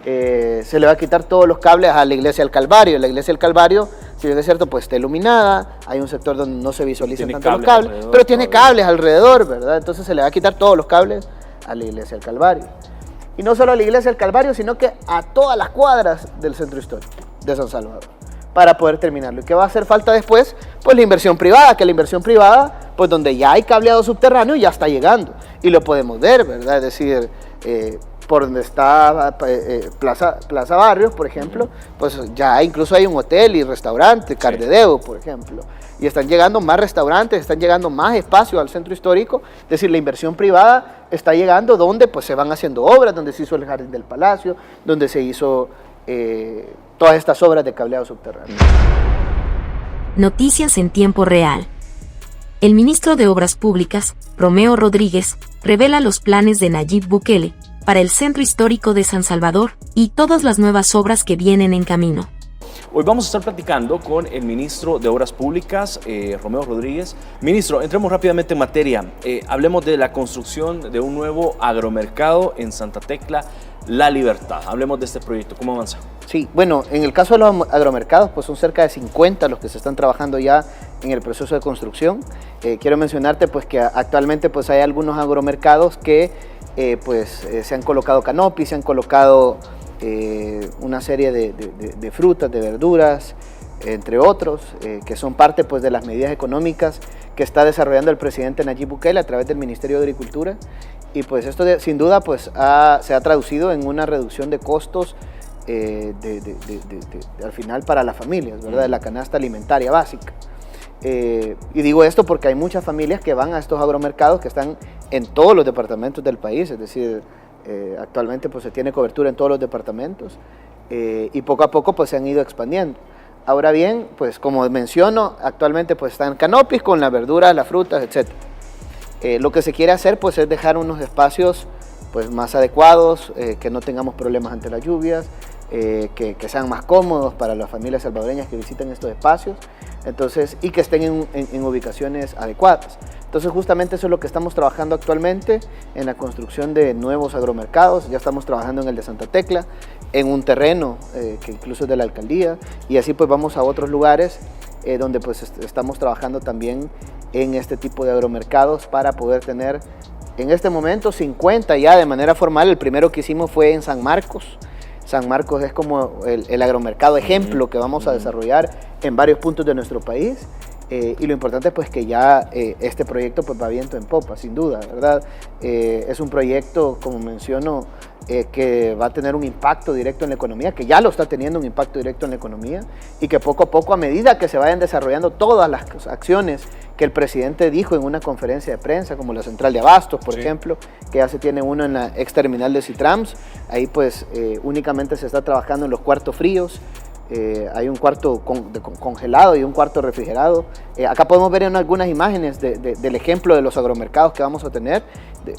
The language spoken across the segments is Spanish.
se le va a quitar todos los cables a la iglesia del Calvario. La iglesia del Calvario, si bien es cierto, pues está iluminada, hay un sector donde no se visualizan tanto los cables, pero tiene cables alrededor, ¿verdad? Entonces se le va a quitar todos los cables a la iglesia del Calvario. Y no solo a la iglesia del Calvario, sino que a todas las cuadras del centro histórico de San Salvador, para poder terminarlo. ¿Y qué va a hacer falta después? Pues la inversión privada, que la inversión privada, pues donde ya hay cableado subterráneo, ya está llegando. Y lo podemos ver, ¿verdad? Es decir, por donde está Plaza Barrios, por ejemplo, pues ya incluso hay un hotel y restaurante, Cardedeu, por ejemplo. Y están llegando más restaurantes, están llegando más espacios al centro histórico. Es decir, la inversión privada está llegando donde pues se van haciendo obras, donde se hizo el Jardín del Palacio, donde se hizo todas estas obras de cableado subterráneo. Noticias en tiempo real. El ministro de Obras Públicas, Romeo Rodríguez, revela los planes de Nayib Bukele para el centro histórico de San Salvador y todas las nuevas obras que vienen en camino. Hoy vamos a estar platicando con el ministro de Obras Públicas, Romeo Rodríguez. Ministro, entremos rápidamente en materia. Hablemos de la construcción de un nuevo agromercado en Santa Tecla, La Libertad. Hablemos de este proyecto. ¿Cómo avanza? Sí, bueno, en el caso de los agromercados, pues son cerca de 50 los que se están trabajando ya en el proceso de construcción. Quiero mencionarte pues que actualmente pues hay algunos agromercados que se han colocado canopis, se han colocado una serie de frutas, de verduras, entre otros, que son parte pues, de las medidas económicas que está desarrollando el presidente Nayib Bukele a través del Ministerio de Agricultura. Y pues esto sin duda pues, se ha traducido en una reducción de costos al final para las familias, ¿verdad? De la canasta alimentaria básica. Y digo esto porque hay muchas familias que van a estos agromercados que están en todos los departamentos del país, es decir, actualmente pues, se tiene cobertura en todos los departamentos y poco a poco pues, se han ido expandiendo. Ahora bien, pues como menciono, actualmente pues, están canopis con las verduras, las frutas, etc. Lo que se quiere hacer pues, es dejar unos espacios pues, más adecuados, que no tengamos problemas ante las lluvias, que sean más cómodos para las familias salvadoreñas que visiten estos espacios, entonces, y que estén en ubicaciones adecuadas. Entonces justamente eso es lo que estamos trabajando actualmente en la construcción de nuevos agromercados. Ya estamos trabajando en el de Santa Tecla, en un terreno que incluso es de la alcaldía, y así pues vamos a otros lugares donde pues estamos trabajando también en este tipo de agromercados para poder tener en este momento 50 ya de manera formal. El primero que hicimos fue en San Marcos. San Marcos es como el agromercado ejemplo que vamos a desarrollar en varios puntos de nuestro país. Y lo importante es pues, que ya este proyecto pues, va viento en popa, sin duda, ¿verdad? Es un proyecto, como menciono, que va a tener un impacto directo en la economía, que ya lo está teniendo un impacto directo en la economía, y que poco a poco, a medida que se vayan desarrollando todas las acciones que el presidente dijo en una conferencia de prensa, como la central de Abastos, por ejemplo, que ya se tiene uno en la ex terminal de Citrams, ahí pues únicamente se está trabajando en los cuartos fríos. Hay un cuarto congelado y un cuarto refrigerado. Acá podemos ver en algunas imágenes del ejemplo de los agromercados que vamos a tener.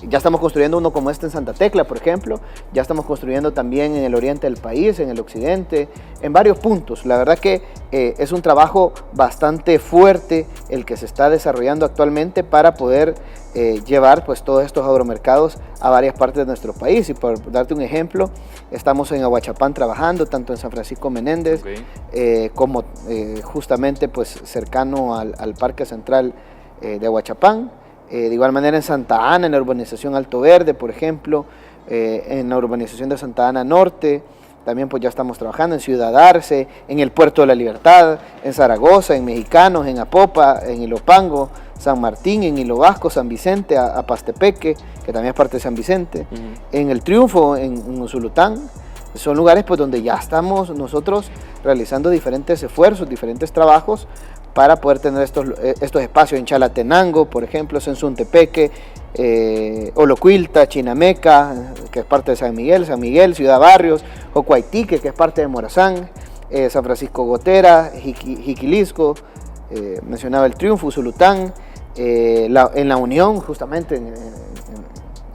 Ya estamos construyendo uno como este en Santa Tecla, por ejemplo. Ya estamos construyendo también en el oriente del país, en el occidente, en varios puntos. La verdad que es un trabajo bastante fuerte el que se está desarrollando actualmente para poder llevar pues, todos estos agromercados a varias partes de nuestro país. Y por darte un ejemplo, estamos en Aguachapán trabajando, tanto en San Francisco Menéndez, como justamente pues, cercano al Parque Central de Aguachapán. De igual manera en Santa Ana, en la urbanización Alto Verde, por ejemplo, en la urbanización de Santa Ana Norte, también pues ya estamos trabajando en Ciudad Arce, en el Puerto de la Libertad, en Zaragoza, en Mexicanos, en Apopa, en Ilopango, San Martín, en Hilo Vasco, San Vicente, a Pastepeque, que también es parte de San Vicente, en El Triunfo, en Usulután. Son lugares pues, donde ya estamos nosotros realizando diferentes esfuerzos, diferentes trabajos para poder tener estos espacios en Chalatenango, por ejemplo, Sensuntepeque, Olocuilta, Chinameca, que es parte de San Miguel, Ciudad Barrios, Ocuaytique, que es parte de Morazán, San Francisco Gotera, Jiquilisco, mencionaba El Triunfo, Usulután, en La Unión, justamente en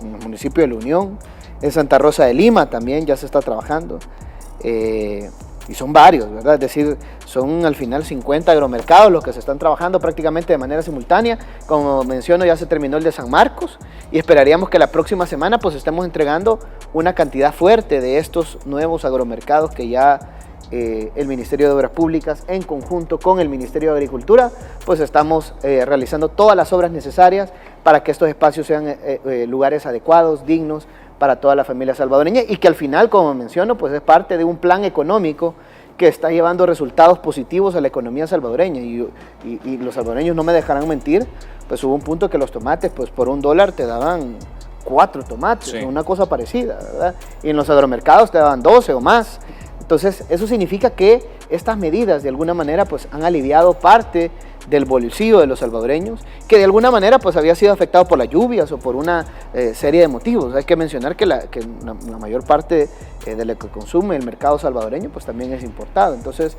el municipio de La Unión, en Santa Rosa de Lima también ya se está trabajando. y son varios, ¿verdad? Es decir, son al final 50 agromercados los que se están trabajando prácticamente de manera simultánea. Como menciono, ya se terminó el de San Marcos y esperaríamos que la próxima semana pues estemos entregando una cantidad fuerte de estos nuevos agromercados que ya el Ministerio de Obras Públicas, en conjunto con el Ministerio de Agricultura, pues estamos realizando todas las obras necesarias para que estos espacios sean lugares adecuados, dignos para toda la familia salvadoreña, y que al final, como menciono, pues es parte de un plan económico que está llevando resultados positivos a la economía salvadoreña, y los salvadoreños no me dejarán mentir, pues hubo un punto que los tomates, pues por $1 te daban 4 tomates, sí, una cosa parecida, ¿verdad? Y en los agromercados te daban 12 o más. Entonces, eso significa que estas medidas de alguna manera pues han aliviado parte del bolsillo de los salvadoreños, que de alguna manera pues había sido afectado por las lluvias o por una serie de motivos. Hay que mencionar que la mayor parte de lo que consume el mercado salvadoreño pues también es importado. Entonces,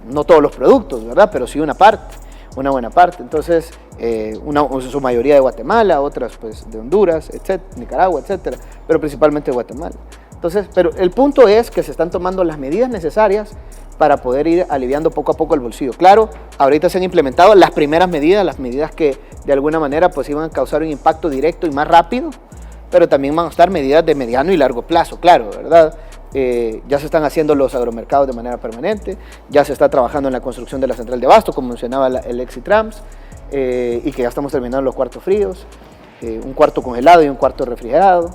no todos los productos, ¿verdad? Pero sí una parte, una buena parte. Entonces, su mayoría de Guatemala, otras pues de Honduras, etcétera, Nicaragua, etcétera, pero principalmente de Guatemala. Entonces, pero el punto es que se están tomando las medidas necesarias para poder ir aliviando poco a poco el bolsillo. Claro, ahorita se han implementado las primeras medidas, las medidas que de alguna manera pues iban a causar un impacto directo y más rápido, pero también van a estar medidas de mediano y largo plazo, claro, ¿verdad? Ya se están haciendo los agromercados de manera permanente, ya se está trabajando en la construcción de la central de abasto, como mencionaba el Exitrams, y que ya estamos terminando los cuartos fríos, un cuarto congelado y un cuarto refrigerado.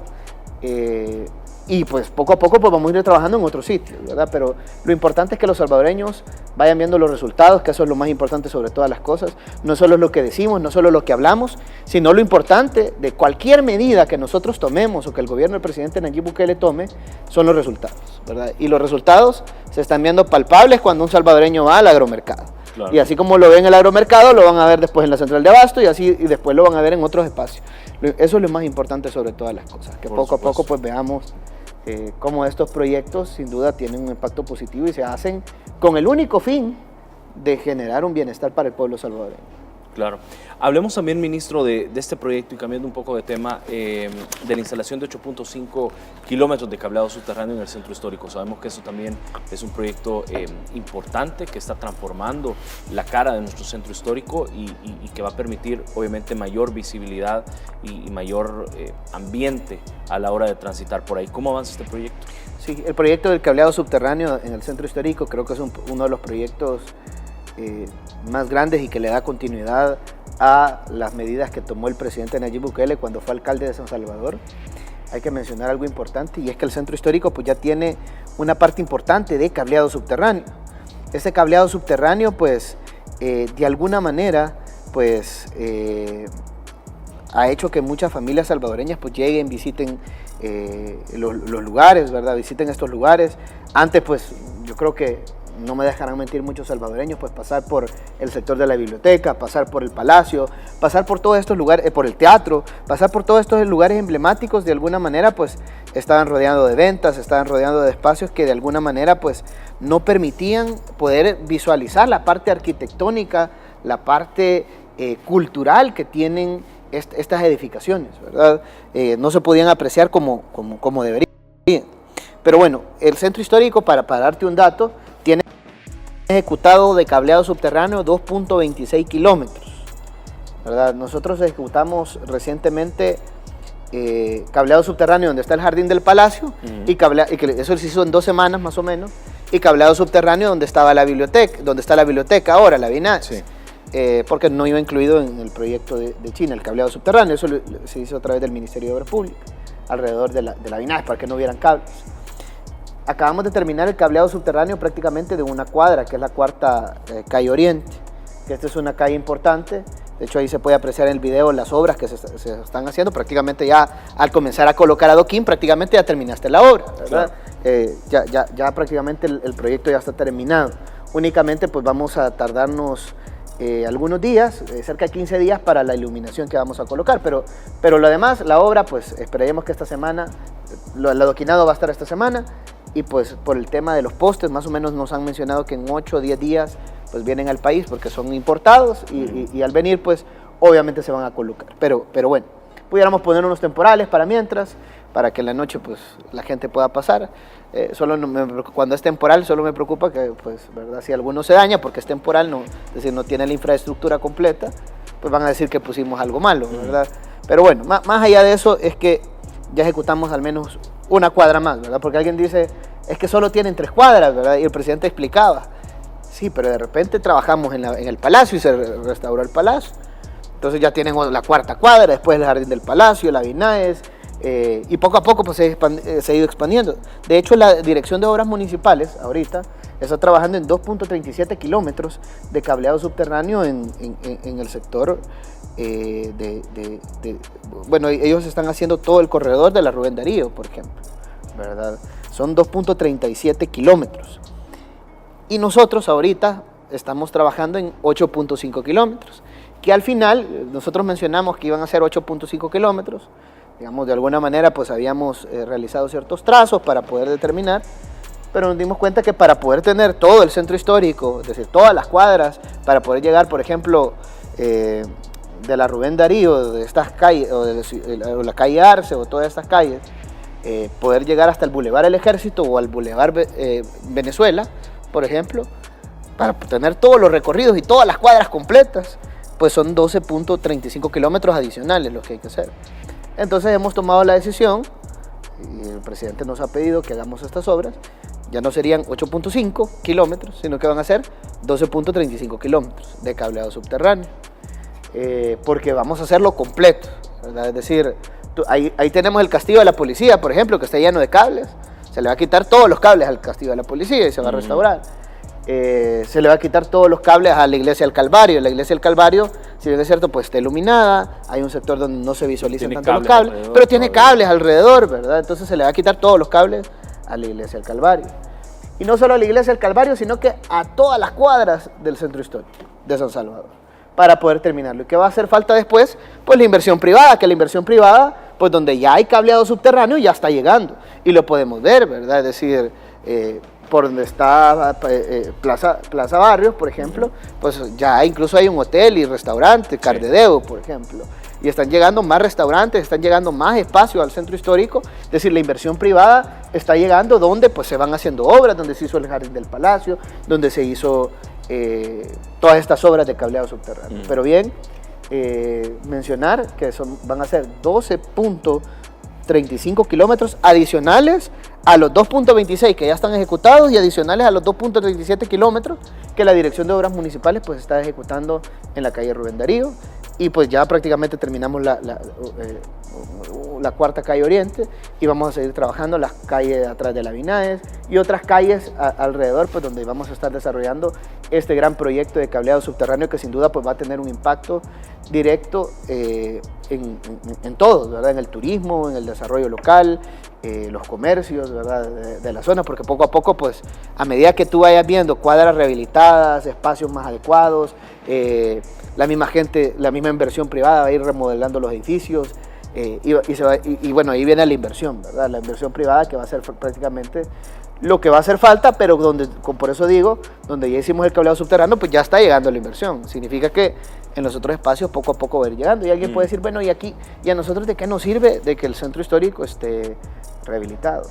Y pues poco a poco pues vamos a ir trabajando en otros sitios, ¿verdad? Pero lo importante es que los salvadoreños vayan viendo los resultados, que eso es lo más importante sobre todas las cosas. No solo lo que decimos, no solo lo que hablamos, sino lo importante de cualquier medida que nosotros tomemos o que el gobierno del presidente Nayib Bukele tome, son los resultados, ¿verdad? Y los resultados se están viendo palpables cuando un salvadoreño va al agromercado. Claro. Y así como lo ven en el agromercado, lo van a ver después en la central de abasto y después lo van a ver en otros espacios. Eso es lo más importante sobre todas las cosas, que poco a poco pues veamos cómo estos proyectos sin duda tienen un impacto positivo y se hacen con el único fin de generar un bienestar para el pueblo salvadoreño. Claro. Hablemos también, ministro, de este proyecto, y cambiando un poco de tema, de la instalación de 8.5 kilómetros de cableado subterráneo en el centro histórico. Sabemos que eso también es un proyecto importante que está transformando la cara de nuestro centro histórico y que va a permitir obviamente mayor visibilidad y mayor ambiente a la hora de transitar por ahí. ¿Cómo avanza este proyecto? Sí, el proyecto del cableado subterráneo en el centro histórico creo que es uno de los proyectos más grandes y que le da continuidad a las medidas que tomó el presidente Nayib Bukele cuando fue alcalde de San Salvador. Hay que mencionar algo importante, y es que el centro histórico pues ya tiene una parte importante de cableado subterráneo. Este cableado subterráneo pues de alguna manera pues ha hecho que muchas familias salvadoreñas pues lleguen, visiten los lugares, ¿verdad? Visiten estos lugares. Antes pues yo creo que no me dejarán mentir muchos salvadoreños, pues pasar por el sector de la biblioteca, pasar por el palacio, pasar por todos estos lugares, por el teatro, pasar por todos estos lugares emblemáticos, de alguna manera pues estaban rodeados de ventas, estaban rodeados de espacios que de alguna manera pues no permitían poder visualizar la parte arquitectónica, la parte cultural que tienen estas edificaciones, ¿verdad? No se podían apreciar como deberían. Pero bueno, el centro histórico, para darte un dato, tiene ejecutado de cableado subterráneo 2.26 kilómetros, ¿verdad? Nosotros ejecutamos recientemente cableado subterráneo donde está el jardín del palacio, y eso se hizo en 2 semanas más o menos, y cableado subterráneo donde estaba la biblioteca, ahora, la Binach, sí. Porque no iba incluido en el proyecto de China, el cableado subterráneo. Eso se hizo a través del Ministerio de Obras Públicas, alrededor de la Binach, para que no hubieran cables. Acabamos de terminar el cableado subterráneo prácticamente de una cuadra, que es la cuarta calle Oriente, que esta es una calle importante. De hecho, ahí se puede apreciar en el video las obras que se están haciendo. Prácticamente ya al comenzar a colocar adoquín, prácticamente ya terminaste la obra, ¿verdad? Claro. Ya prácticamente el proyecto ya está terminado. Únicamente pues vamos a tardarnos algunos días, cerca de 15 días para la iluminación que vamos a colocar, pero lo demás, la obra, pues esperemos que esta semana, el adoquinado va a estar esta semana, y pues por el tema de los postes, más o menos nos han mencionado que en 8 o 10 días pues vienen al país porque son importados y al venir pues obviamente se van a colocar, pero bueno, pudiéramos poner unos temporales para mientras, para que en la noche pues la gente pueda pasar. Cuando es temporal solo me preocupa que pues, ¿verdad? Si alguno se daña porque es temporal, no, es decir, no tiene la infraestructura completa, pues van a decir que pusimos algo malo, ¿verdad? Pero bueno, más allá de eso es que ya ejecutamos al menos una cuadra más, ¿verdad? Porque alguien dice, es que solo tienen 3 cuadras, ¿verdad? Y el presidente explicaba, sí, pero de repente trabajamos en el Palacio y se restauró el Palacio. Entonces ya tienen la 4ª cuadra, después el Jardín del Palacio, la Vinaes, y poco a poco pues, se ha ido expandiendo. De hecho, la Dirección de Obras Municipales ahorita está trabajando en 2.37 kilómetros de cableado subterráneo en el sector bueno, ellos están haciendo todo el corredor de la Rubén Darío, por ejemplo, ¿verdad? Son 2.37 kilómetros. Y nosotros ahorita estamos trabajando en 8.5 kilómetros, que al final nosotros mencionamos que iban a ser 8.5 kilómetros, digamos, de alguna manera pues habíamos realizado ciertos trazos para poder determinar, pero nos dimos cuenta que para poder tener todo el centro histórico, es decir, todas las cuadras, para poder llegar, por ejemplo, de la Rubén Darío, de estas calles, o la calle Arce, o todas estas calles, poder llegar hasta el Boulevard El Ejército o al Boulevard Venezuela, por ejemplo, para tener todos los recorridos y todas las cuadras completas, pues son 12.35 kilómetros adicionales los que hay que hacer. Entonces hemos tomado la decisión, y el presidente nos ha pedido que hagamos estas obras, ya no serían 8.5 kilómetros, sino que van a ser 12.35 kilómetros de cableado subterráneo, porque vamos a hacerlo completo, ¿verdad? Es decir, ahí tenemos el castillo de la policía, por ejemplo, que está lleno de cables, se le va a quitar todos los cables al castillo de la policía y se va a restaurar. Se le va a quitar todos los cables a la iglesia del Calvario. La iglesia del Calvario, si bien es cierto, pues está iluminada, hay un sector donde no se visualizan tanto los cables, pero tiene cables alrededor, ¿verdad? Entonces se le va a quitar todos los cables a la iglesia del Calvario. Y no solo a la iglesia del Calvario, sino que a todas las cuadras del centro histórico de San Salvador, para poder terminarlo. ¿Y qué va a hacer falta después? Pues la inversión privada, que la inversión privada, pues donde ya hay cableado subterráneo, ya está llegando. Y lo podemos ver, ¿verdad? Es decir, por donde está Plaza Barrios, por ejemplo, pues ya incluso hay un hotel y restaurante, Cardedeu, por ejemplo. Y están llegando más restaurantes, están llegando más espacios al centro histórico. Es decir, la inversión privada está llegando donde pues se van haciendo obras, donde se hizo el Jardín del Palacio, donde se hizo todas estas obras de cableado subterráneo. Pero bien, mencionar que van a ser 12.35 kilómetros adicionales a los 2.26 que ya están ejecutados y adicionales a los 2.37 kilómetros que la Dirección de Obras Municipales pues está ejecutando en la calle Rubén Darío, y pues ya prácticamente terminamos la 4ª calle Oriente y vamos a seguir trabajando las calles atrás de la Vinaes y otras calles alrededor, pues donde vamos a estar desarrollando este gran proyecto de cableado subterráneo que sin duda pues va a tener un impacto directo en todo, ¿verdad? En el turismo, en el desarrollo local, los comercios, ¿verdad? De la zona, porque poco a poco pues a medida que tú vayas viendo cuadras rehabilitadas, espacios más adecuados, la misma inversión privada va a ir remodelando los edificios, y bueno, ahí viene la inversión, ¿verdad? La inversión privada que va a ser prácticamente lo que va a hacer falta, pero por eso digo, donde ya hicimos el cableado subterráneo, pues ya está llegando la inversión. Significa que en los otros espacios poco a poco va a ir llegando. Y alguien puede decir, bueno, ¿y aquí? ¿Y a nosotros de qué nos sirve de que el centro histórico esté rehabilitado?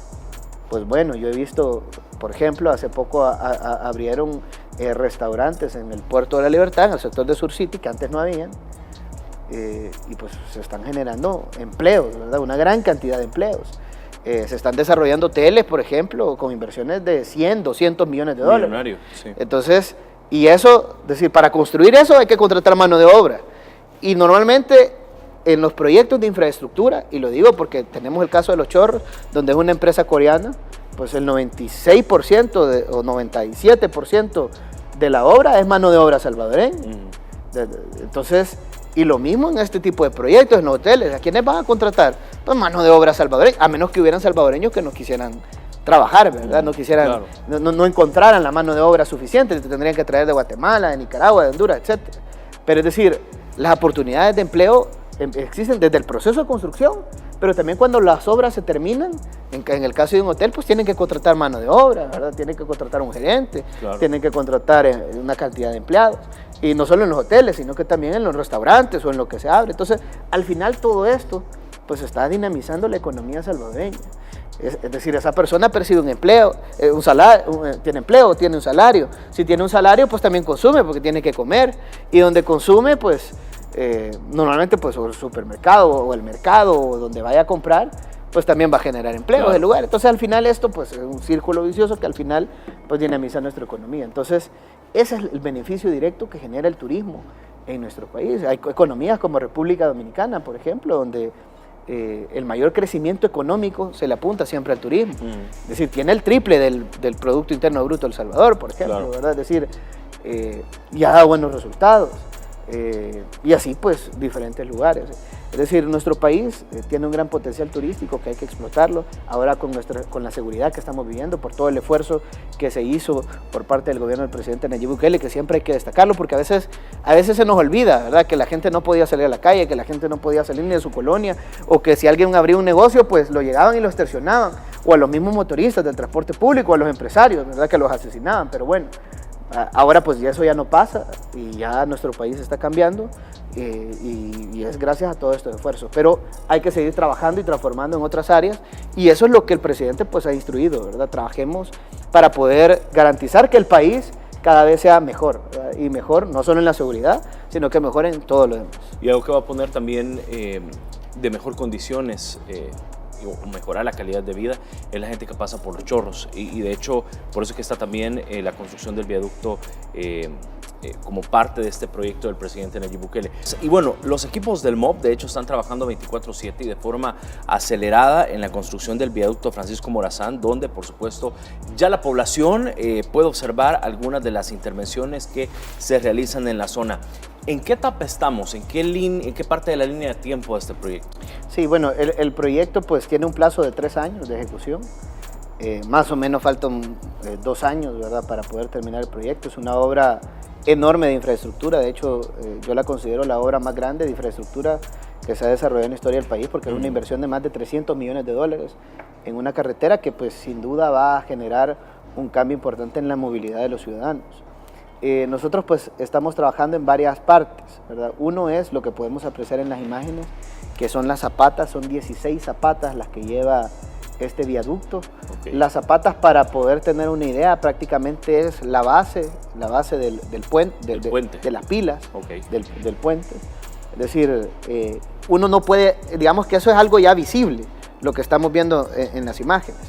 Pues bueno, yo he visto, por ejemplo, hace poco abrieron restaurantes en el Puerto de la Libertad, en el sector de Sur City, que antes no habían, y pues se están generando empleos, ¿verdad? Una gran cantidad de empleos. Se están desarrollando hoteles, por ejemplo, con inversiones de 100, 200 millones de dólares. Millonario, sí. Entonces, y eso, es decir, para construir eso hay que contratar mano de obra. Y normalmente en los proyectos de infraestructura, y lo digo porque tenemos el caso de Los Chorros, donde es una empresa coreana, pues el 96% o 97% de la obra es mano de obra salvadoreña. Entonces, y lo mismo en este tipo de proyectos, en los hoteles, ¿a quiénes van a contratar? Pues mano de obra salvadoreña, a menos que hubieran salvadoreños que no quisieran trabajar, ¿verdad? No quisieran, claro, no encontraran la mano de obra suficiente, tendrían que traer de Guatemala, de Nicaragua, de Honduras, etc. Pero es decir, las oportunidades de empleo existen desde el proceso de construcción, pero también cuando las obras se terminan, en el caso de un hotel, pues tienen que contratar mano de obra, ¿verdad? Tienen que contratar un gerente, claro, tienen que contratar una cantidad de empleados. Y no solo en los hoteles, sino que también en los restaurantes o en lo que se abre. Entonces, al final todo esto pues está dinamizando la economía salvadoreña. Es decir, esa persona percibe un empleo, un salario, tiene empleo, tiene un salario. Si tiene un salario, pues también consume porque tiene que comer. Y donde consume, pues normalmente pues o el supermercado o el mercado o donde vaya a comprar, pues también va a generar empleo en el lugar. Entonces al final esto pues es un círculo vicioso que al final pues dinamiza nuestra economía. Entonces ese es el beneficio directo que genera el turismo en nuestro país. Hay economías como República Dominicana, por ejemplo, donde el mayor crecimiento económico se le apunta siempre al turismo. Es decir, tiene el triple del Producto Interno Bruto de El Salvador, por ejemplo, ¿verdad? Es decir, y ha dado buenos resultados. Y así pues diferentes lugares. Es decir, nuestro país tiene un gran potencial turístico que hay que explotarlo, ahora con la seguridad que estamos viviendo, por todo el esfuerzo que se hizo por parte del gobierno del presidente Nayib Bukele, que siempre hay que destacarlo, porque a veces se nos olvida, ¿verdad?, que la gente no podía salir a la calle, que la gente no podía salir ni de su colonia, o que si alguien abría un negocio, pues lo llegaban y lo extorsionaban, o a los mismos motoristas del transporte público, a los empresarios, ¿verdad?, que los asesinaban. Pero bueno, ahora pues ya eso ya no pasa y ya nuestro país está cambiando y es gracias a todo este esfuerzo. Pero hay que seguir trabajando y transformando en otras áreas y eso es lo que el presidente pues ha instruido, ¿verdad? Trabajemos para poder garantizar que el país cada vez sea mejor, ¿verdad? Y mejor no solo en la seguridad, sino que mejor en todo lo demás. Y algo que va a poner también de mejor condiciones o mejorar la calidad de vida es la gente que pasa por los chorros y de hecho por eso es que está también la construcción del viaducto como parte de este proyecto del presidente Nayib Bukele. Y bueno, los equipos del MOB de hecho están trabajando 24/7 y de forma acelerada en la construcción del viaducto Francisco Morazán, donde por supuesto ya la población puede observar algunas de las intervenciones que se realizan en la zona. ¿En qué etapa estamos? ¿En qué parte de la línea de tiempo de este proyecto? Sí, bueno, el proyecto pues tiene un plazo de 3 años de ejecución. Más o menos faltan 2 años, ¿verdad?, para poder terminar el proyecto. Es una obra enorme de infraestructura. De hecho, yo la considero la obra más grande de infraestructura que se ha desarrollado en la historia del país, porque es una inversión de más de $300 millones en una carretera que pues sin duda va a generar un cambio importante en la movilidad de los ciudadanos. Nosotros pues estamos trabajando en varias partes, ¿verdad? Uno es lo que podemos apreciar en las imágenes, que son las zapatas, son 16 zapatas las que lleva este viaducto. Okay. Las zapatas, para poder tener una idea, prácticamente es la base del puente, de las pilas, okay, del puente. Es decir, uno no puede, digamos que eso es algo ya visible, lo que estamos viendo en las imágenes,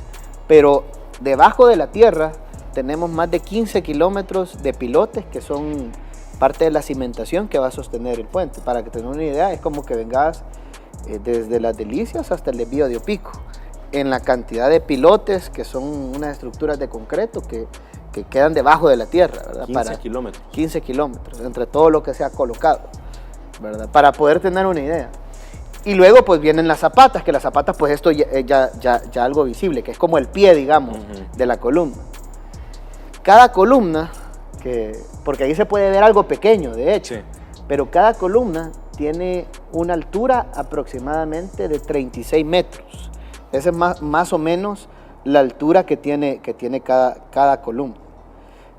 pero debajo de la tierra tenemos más de 15 kilómetros de pilotes que son parte de la cimentación que va a sostener el puente. Para que tengan una idea, es como que vengas desde Las Delicias hasta el desvío de Opico, en la cantidad de pilotes que son unas estructuras de concreto que quedan debajo de la tierra, ¿verdad? 15 kilómetros, entre todo lo que se ha colocado, ¿verdad? Para poder tener una idea. Y luego pues vienen las zapatas, que las zapatas pues esto ya algo visible, que es como el pie, digamos, de la columna. Cada columna, porque ahí se puede ver algo pequeño, de hecho, sí, pero cada columna tiene una altura aproximadamente de 36 metros. Esa es más o menos la altura que tiene cada columna.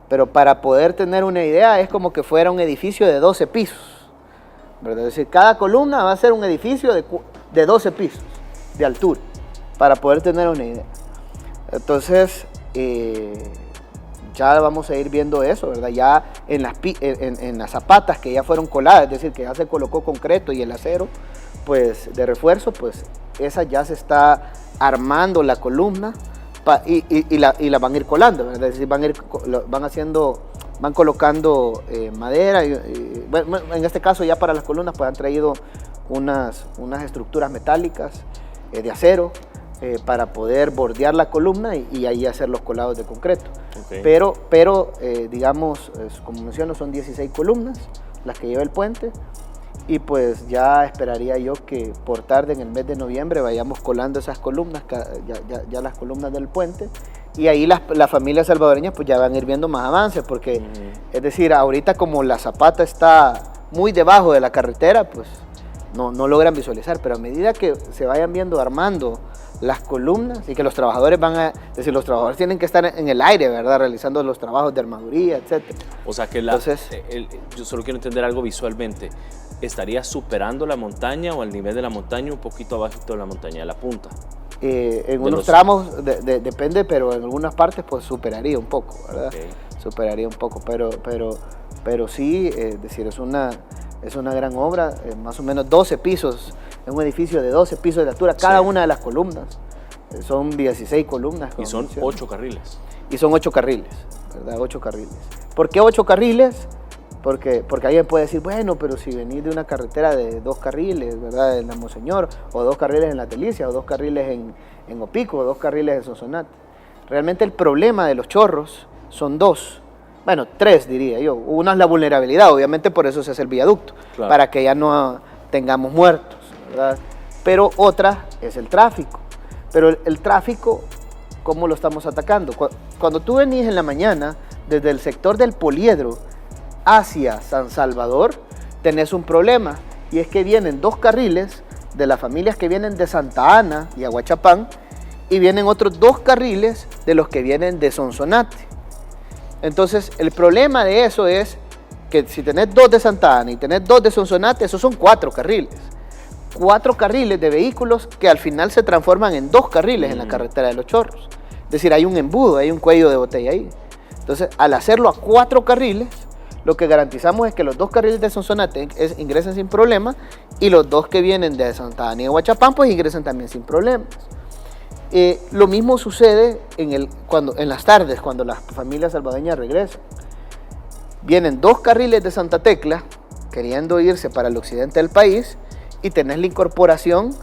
Pero para poder tener una idea, es como que fuera un edificio de 12 pisos, ¿verdad? Es decir, cada columna va a ser un edificio de 12 pisos de altura, para poder tener una idea. Entonces, ya vamos a ir viendo eso, ¿verdad? Ya en las zapatas que ya fueron coladas, es decir, que ya se colocó concreto y el acero, pues de refuerzo, pues esa ya se está armando la columna y la van a ir colando, ¿verdad? Es decir, van colocando madera bueno, en este caso ya para las columnas pues han traído unas estructuras metálicas de acero, para poder bordear la columna y ahí hacer los colados de concreto. Okay. Pero digamos, como menciono, son 16 columnas las que lleva el puente y pues ya esperaría yo que por tarde en el mes de noviembre vayamos colando esas columnas, ya las columnas del puente, y ahí las familias salvadoreñas pues ya van a ir viendo más avances, porque es decir, ahorita como la zapata está muy debajo de la carretera, pues no logran visualizar, pero a medida que se vayan viendo armando las columnas y que los trabajadores es decir, los trabajadores tienen que estar en el aire, ¿verdad? Realizando los trabajos de armaduría, etc. O sea que yo solo quiero entender algo visualmente. ¿Estaría superando la montaña o al nivel de la montaña, un poquito abajito de la montaña, de la punta? En unos tramos depende, pero en algunas partes pues superaría un poco, ¿verdad? Okay. Superaría un poco, pero sí, es decir, es una gran obra, más o menos 12 pisos, es un edificio de 12 pisos de altura, cada una de las columnas, son 16 columnas. Y son 8 carriles. Y son 8 carriles, ¿verdad? 8 carriles. ¿Por qué 8 carriles? Porque alguien puede decir, bueno, pero si venís de una carretera de 2 carriles, ¿verdad? En la Monseñor, o 2 carriles en La Delicia, o 2 carriles en Opico, o 2 carriles en Sonsonate. Realmente el problema de los chorros son 2. Bueno, 3 diría yo. Una es la vulnerabilidad, obviamente por eso se hace el viaducto, claro, para que ya no tengamos muertos, ¿verdad? Pero otra es el tráfico. Pero el tráfico, ¿cómo lo estamos atacando? Cuando tú venís en la mañana, desde el sector del Poliedro hacia San Salvador, tenés un problema, y es que vienen 2 carriles de las familias que vienen de Santa Ana y Aguachapán, y vienen otros 2 carriles de los que vienen de Sonsonate. Entonces, el problema de eso es que si tenés 2 de Santa Ana y tenés 2 de Sonsonate, esos son 4 carriles. 4 carriles de vehículos que al final se transforman en 2 carriles en la carretera de los Chorros. Es decir, hay un embudo, hay un cuello de botella ahí. Entonces, al hacerlo a 4 carriles, lo que garantizamos es que los 2 carriles de Sonsonate ingresen sin problema, y los 2 que vienen de Santa Ana y Aguachapán pues ingresen también sin problemas. Lo mismo sucede en las tardes, cuando las familias salvadoreñas regresan. Vienen 2 carriles de Santa Tecla queriendo irse para el occidente del país, y tenés la incorporación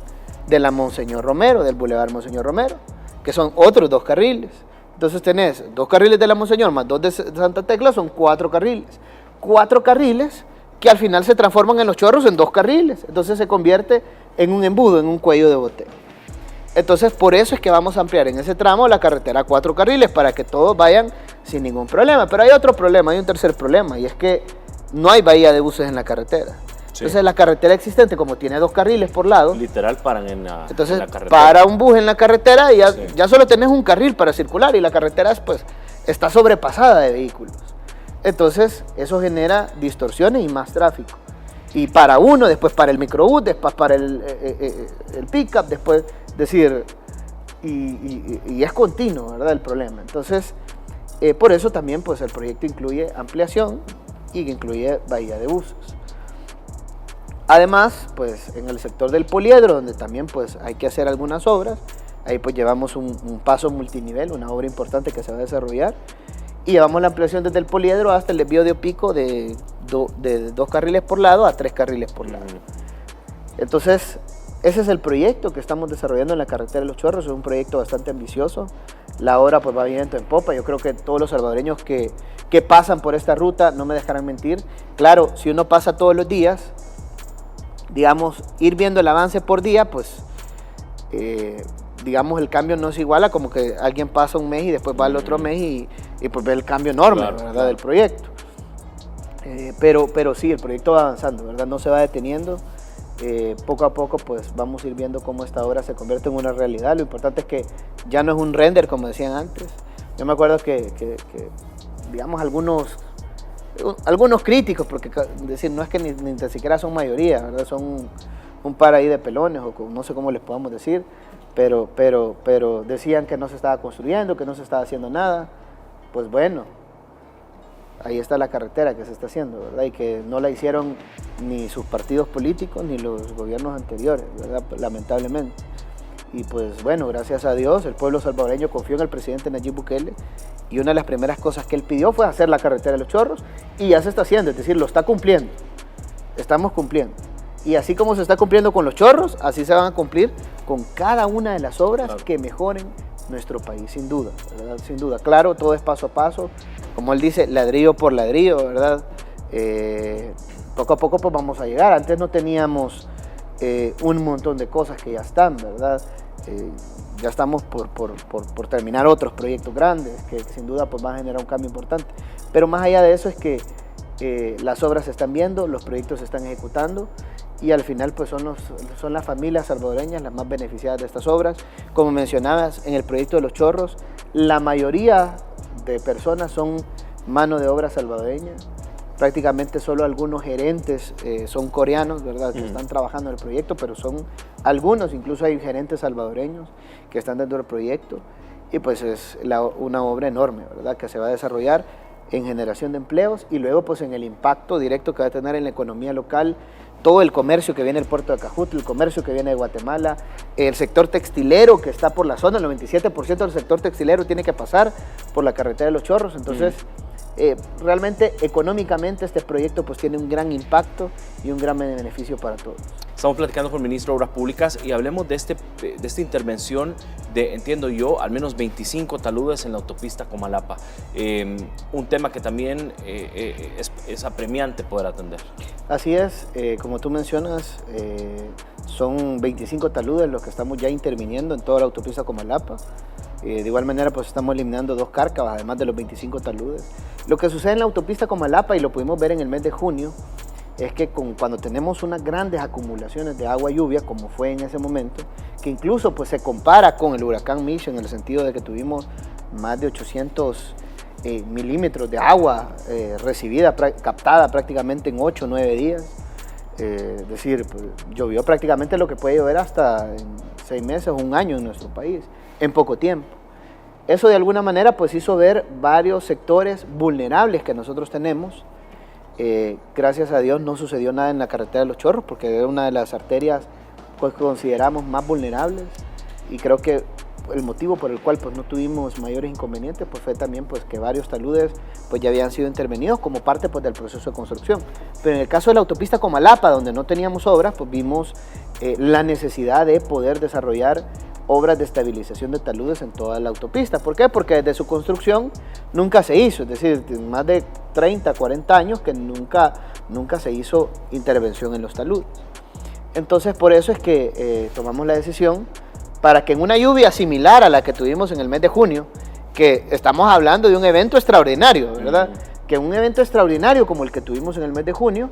de la Monseñor Romero, del Boulevard Monseñor Romero, que son otros 2 carriles. Entonces tenés 2 carriles de la Monseñor más 2 de Santa Tecla, son 4 carriles. 4 carriles que al final se transforman en los Chorros en 2 carriles. Entonces se convierte en un embudo, en un cuello de botella. Entonces por eso es que vamos a ampliar en ese tramo la carretera a 4 carriles, para que todos vayan sin ningún problema. Pero hay otro problema, hay un tercer problema, y es que no hay bahía de buses en la carretera. Sí. Entonces la carretera existente, como tiene 2 carriles por lado, literal paran en la carretera. Para un bus en la carretera y ya solo tenés un carril para circular, y la carretera pues está sobrepasada de vehículos. Entonces eso genera distorsiones y más tráfico. Y para uno, después para el microbús, después para el pick-up, después, decir, y es continuo, ¿verdad? El problema. Entonces, por eso también pues el proyecto incluye ampliación y incluye bahía de buses. Además, pues en el sector del Poliedro, donde también pues hay que hacer algunas obras, ahí pues llevamos un paso multinivel, una obra importante que se va a desarrollar, y llevamos la ampliación desde el Poliedro hasta el desvío de Opico de 2 carriles por lado a 3 carriles por lado. Entonces, ese es el proyecto que estamos desarrollando en la carretera de los Chorros. Es un proyecto bastante ambicioso. La obra pues va viento en popa. Yo creo que todos los salvadoreños que pasan por esta ruta no me dejarán mentir. Claro, si uno pasa todos los días, digamos, ir viendo el avance por día, pues, digamos, el cambio no es igual a como que alguien pasa un mes y después va al otro mes y pues ve el cambio enorme, claro, ¿verdad? Claro. Del proyecto. Pero sí, el proyecto va avanzando, ¿verdad? No se va deteniendo. Poco a poco pues vamos a ir viendo cómo esta obra se convierte en una realidad. Lo importante es que ya no es un render como decían antes. Yo me acuerdo que digamos, algunos críticos, porque decir, no es que ni siquiera son mayoría, ¿verdad? Son un par ahí de pelones, o no sé cómo les podamos decir, pero decían que no se estaba construyendo, que no se estaba haciendo nada. Pues bueno, ahí está la carretera que se está haciendo, ¿verdad? Y que no la hicieron ni sus partidos políticos ni los gobiernos anteriores, ¿verdad? Lamentablemente. Y pues bueno, gracias a Dios, el pueblo salvadoreño confió en el presidente Nayib Bukele, y una de las primeras cosas que él pidió fue hacer la carretera de los Chorros, y ya se está haciendo, es decir, lo está cumpliendo. Estamos cumpliendo. Y así como se está cumpliendo con los Chorros, así se van a cumplir con cada una de las obras, claro, que mejoren nuestro país, sin duda, ¿verdad? Sin duda. Claro, todo es paso a paso, como él dice, ladrillo por ladrillo, ¿verdad? Poco a poco pues vamos a llegar. Antes no teníamos un montón de cosas que ya están, ¿verdad? Ya estamos por terminar otros proyectos grandes que sin duda pues van a generar un cambio importante. Pero más allá de eso es que las obras se están viendo, los proyectos se están ejecutando y al final pues son las familias salvadoreñas las más beneficiadas de estas obras. Como mencionabas, en el proyecto de Los Chorros, la mayoría de personas son mano de obra salvadoreña. Prácticamente solo algunos gerentes son coreanos, ¿verdad?, que están trabajando en el proyecto, pero son algunos, incluso hay gerentes salvadoreños que están dentro del proyecto y pues es una obra enorme, ¿verdad?, que se va a desarrollar en generación de empleos y luego pues en el impacto directo que va a tener en la economía local, todo el comercio que viene del puerto de Acajutl, el comercio que viene de Guatemala, el sector textilero que está por la zona, el 97% del sector textilero tiene que pasar por la carretera de Los Chorros, entonces realmente económicamente este proyecto pues tiene un gran impacto y un gran beneficio para todos. Estamos platicando con el ministro de Obras Públicas y hablemos de esta intervención de, entiendo yo, al menos 25 taludes en la autopista Comalapa. Un tema que también es apremiante poder atender. Así es, como tú mencionas, son 25 taludes los que estamos ya interviniendo en toda la autopista Comalapa. De igual manera pues estamos eliminando 2 cárcavas, además de los 25 taludes. Lo que sucede en la autopista Comalapa, y lo pudimos ver en el mes de junio, es que cuando tenemos unas grandes acumulaciones de agua lluvia, como fue en ese momento, que incluso pues se compara con el huracán Mitch en el sentido de que tuvimos más de 800 milímetros de agua recibida, captada prácticamente en 8 o 9 días. Es decir, pues, llovió prácticamente lo que puede llover hasta en 6 meses o un año en nuestro país, en poco tiempo. Eso de alguna manera pues hizo ver varios sectores vulnerables que nosotros tenemos. Gracias a Dios no sucedió nada en la carretera de Los Chorros porque era una de las arterias pues, que consideramos más vulnerables y creo que el motivo por el cual pues, no tuvimos mayores inconvenientes pues, fue también pues, que varios taludes pues, ya habían sido intervenidos como parte pues, del proceso de construcción. Pero en el caso de la autopista Comalapa, donde no teníamos obras, pues vimos la necesidad de poder desarrollar obras de estabilización de taludes en toda la autopista. ¿Por qué? Porque desde su construcción nunca se hizo, es decir, más de 30, 40 años que nunca se hizo intervención en los taludes. Entonces, por eso es que tomamos la decisión para que en una lluvia similar a la que tuvimos en el mes de junio, que estamos hablando de un evento extraordinario, ¿verdad? Que un evento extraordinario como el que tuvimos en el mes de junio,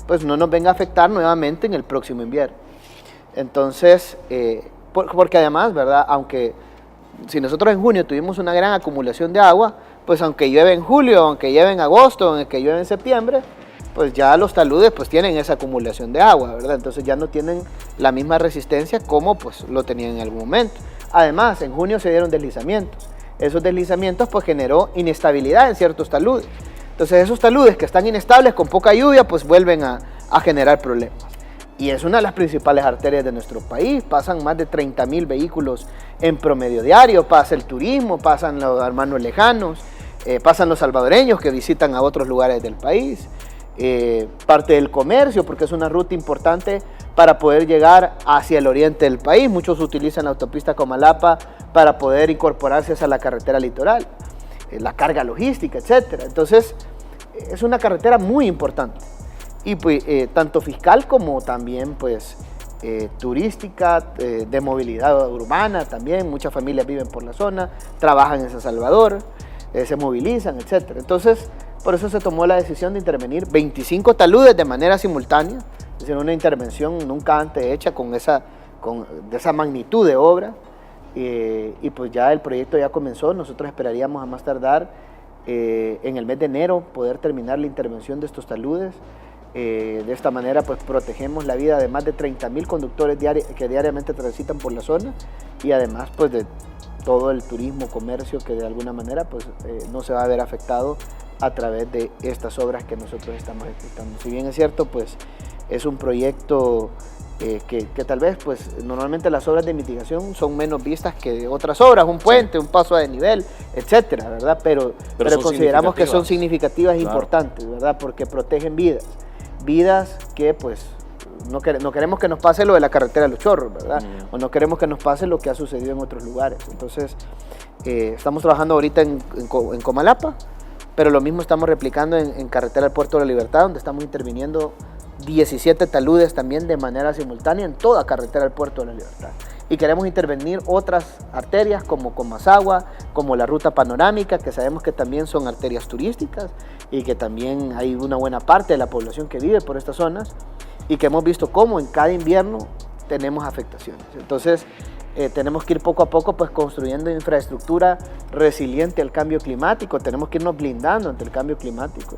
pues no nos venga a afectar nuevamente en el próximo invierno. Entonces, porque además, ¿verdad? Aunque si nosotros en junio tuvimos una gran acumulación de agua, pues aunque llueve en julio, aunque llueve en agosto, aunque llueve en septiembre, pues ya los taludes pues tienen esa acumulación de agua, ¿verdad? Entonces ya no tienen la misma resistencia como pues lo tenían en algún momento. Además, en junio se dieron deslizamientos. Esos deslizamientos pues generó inestabilidad en ciertos taludes. Entonces esos taludes que están inestables con poca lluvia pues vuelven a generar problemas. Y es una de las principales arterias de nuestro país, pasan más de 30,000 vehículos en promedio diario, pasa el turismo, pasan los hermanos lejanos, pasan los salvadoreños que visitan a otros lugares del país, parte del comercio, porque es una ruta importante para poder llegar hacia el oriente del país. Muchos utilizan la autopista Comalapa para poder incorporarse hacia la carretera litoral, la carga logística, etc. Entonces, es una carretera muy importante. Y pues, tanto fiscal como también pues, turística, de movilidad urbana también. Muchas familias viven por la zona, trabajan en San Salvador, se movilizan, etc. Entonces, por eso se tomó la decisión de intervenir 25 taludes de manera simultánea, es decir, una intervención nunca antes hecha de esa magnitud de obra. Y pues ya el proyecto ya comenzó. Nosotros esperaríamos a más tardar en el mes de enero poder terminar la intervención de estos taludes. De esta manera pues protegemos la vida de más de 30,000 conductores que diariamente transitan por la zona y además pues de todo el turismo, comercio que de alguna manera pues no se va a ver afectado a través de estas obras que nosotros estamos ejecutando. Si bien es cierto pues es un proyecto que tal vez pues normalmente las obras de mitigación son menos vistas que otras obras, un puente, un paso a desnivel, etcétera, ¿verdad? Pero consideramos que son significativas e importantes, ¿verdad? Porque protegen vidas que pues no queremos que nos pase lo de la carretera de Los Chorros, ¿verdad? O no queremos que nos pase lo que ha sucedido en otros lugares. Entonces, estamos trabajando ahorita en Comalapa, pero lo mismo estamos replicando en carretera del Puerto de la Libertad, donde estamos interviniendo 17 taludes también de manera simultánea en toda carretera del Puerto de la Libertad. y queremos intervenir otras arterias como Comasagua, como la ruta panorámica, que sabemos que también son arterias turísticas y que también hay una buena parte de la población que vive por estas zonas y que hemos visto cómo en cada invierno tenemos afectaciones. Entonces tenemos que ir poco a poco pues construyendo infraestructura resiliente al cambio climático, tenemos que irnos blindando ante el cambio climático,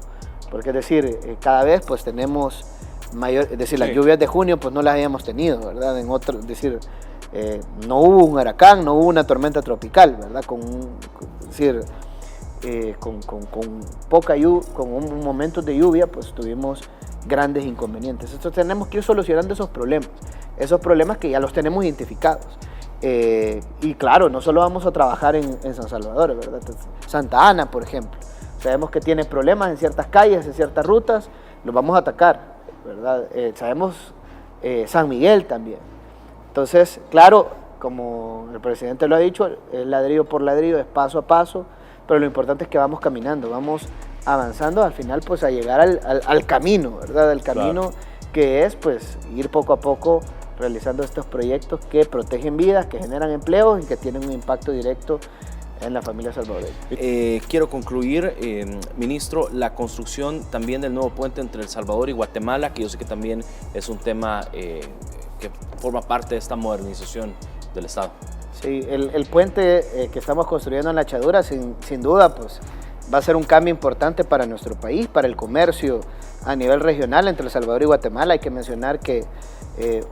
porque es decir, cada vez pues tenemos mayor, es decir, las lluvias de junio pues no las habíamos tenido, ¿verdad? En otro, es decir, no hubo un huracán, no hubo una tormenta tropical, ¿verdad? Con poca lluvia, con un momento de lluvia, pues tuvimos grandes inconvenientes. Entonces tenemos que ir solucionando esos problemas que ya los tenemos identificados. Y claro, no solo vamos a trabajar en San Salvador, ¿verdad? Santa Ana, por ejemplo, sabemos que tiene problemas en ciertas calles, en ciertas rutas, los vamos a atacar, ¿verdad? Sabemos San Miguel también. Entonces, claro, como el presidente lo ha dicho, es ladrillo por ladrillo, es paso a paso, pero lo importante es que vamos caminando, vamos avanzando al final pues a llegar al camino, ¿verdad? El camino claro, que es pues ir poco a poco realizando estos proyectos que protegen vidas, que generan empleos y que tienen un impacto directo en la familia salvadoreña. Quiero concluir, ministro, la construcción también del nuevo puente entre El Salvador y Guatemala, que yo sé que también es un tema que forma parte de esta modernización del Estado. Sí, el puente que estamos construyendo en La Echadura, sin duda, pues va a ser un cambio importante para nuestro país, para el comercio a nivel regional entre El Salvador y Guatemala. Hay que mencionar que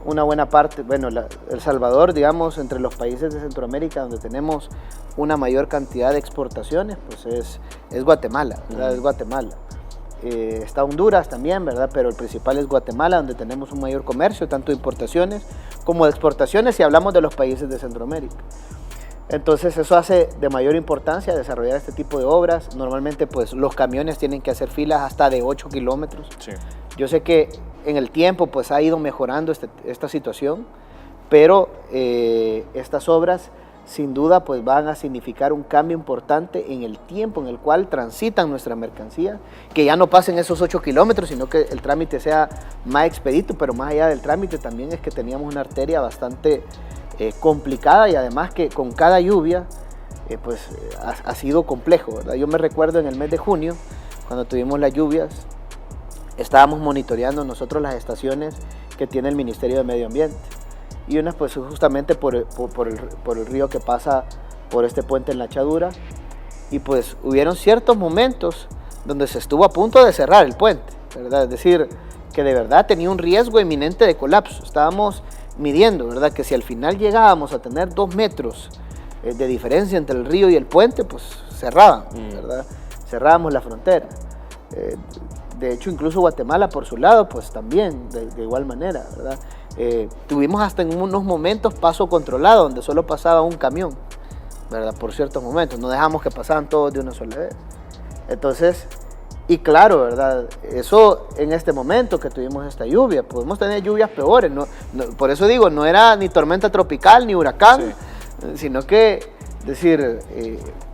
una buena parte, bueno, El Salvador, digamos, entre los países de Centroamérica donde tenemos una mayor cantidad de exportaciones, pues es Guatemala, ¿verdad? Es Guatemala. Está Honduras también, ¿verdad? Pero el principal es Guatemala, donde tenemos un mayor comercio, tanto de importaciones como de exportaciones, si hablamos de los países de Centroamérica. Entonces eso hace de mayor importancia desarrollar este tipo de obras. Normalmente pues los camiones tienen que hacer filas hasta de 8 kilómetros. Sí. Yo sé que en el tiempo pues ha ido mejorando esta situación, pero estas obras sin duda pues van a significar un cambio importante en el tiempo en el cual transitan nuestra mercancía, que ya no pasen esos 8 kilómetros, sino que el trámite sea más expedito, pero más allá del trámite también es que teníamos una arteria bastante complicada y además que con cada lluvia ha sido complejo, ¿verdad? Yo me recuerdo en el mes de junio, cuando tuvimos las lluvias, estábamos monitoreando nosotros las estaciones que tiene el Ministerio de Medio Ambiente y unas pues justamente por el río que pasa por este puente en La Echadura y pues hubieron ciertos momentos donde se estuvo a punto de cerrar el puente, ¿verdad? Es decir, que de verdad tenía un riesgo inminente de colapso. Estábamos midiendo, ¿verdad? Que si al final llegábamos a tener 2 metros de diferencia entre el río y el puente, pues cerraban, ¿verdad? Cerrábamos la frontera. De hecho, incluso Guatemala por su lado, pues también de igual manera, ¿verdad? Tuvimos hasta en unos momentos paso controlado, donde solo pasaba un camión, ¿verdad? Por ciertos momentos, no dejamos que pasaran todos de una sola vez. Entonces, y claro, ¿verdad? Eso en este momento que tuvimos esta lluvia, podemos tener lluvias peores, por eso digo, no era ni tormenta tropical ni huracán, sí, sino que, es decir,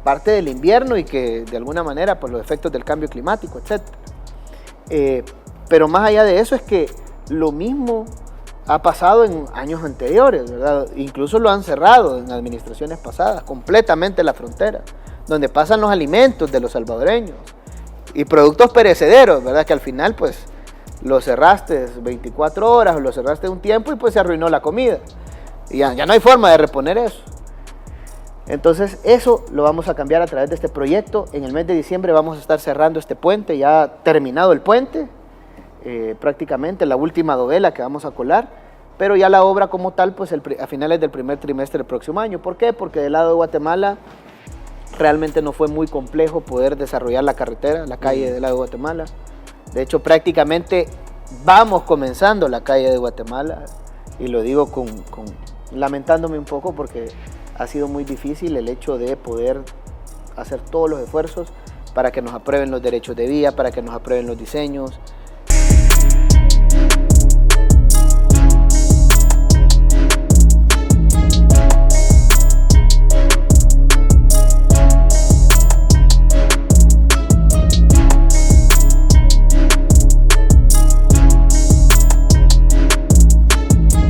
parte del invierno y que de alguna manera, pues los efectos del cambio climático, etc. Pero más allá de eso es que lo mismo ha pasado en años anteriores, ¿verdad? Incluso lo han cerrado en administraciones pasadas, completamente la frontera, donde pasan los alimentos de los salvadoreños y productos perecederos, ¿verdad? Que al final pues lo cerraste 24 horas o lo cerraste un tiempo y pues se arruinó la comida. Y ya no hay forma de reponer eso. Entonces eso lo vamos a cambiar a través de este proyecto. En el mes de diciembre vamos a estar cerrando este puente, ya terminado el puente, prácticamente la última dovela que vamos a colar, pero ya la obra como tal pues a finales del primer trimestre del próximo año. ¿Por qué? Porque del lado de Guatemala realmente no fue muy complejo poder desarrollar la carretera, la calle del lado de Guatemala. De hecho, prácticamente vamos comenzando la calle de Guatemala, y lo digo lamentándome un poco porque ha sido muy difícil el hecho de poder hacer todos los esfuerzos para que nos aprueben los derechos de vía, para que nos aprueben los diseños,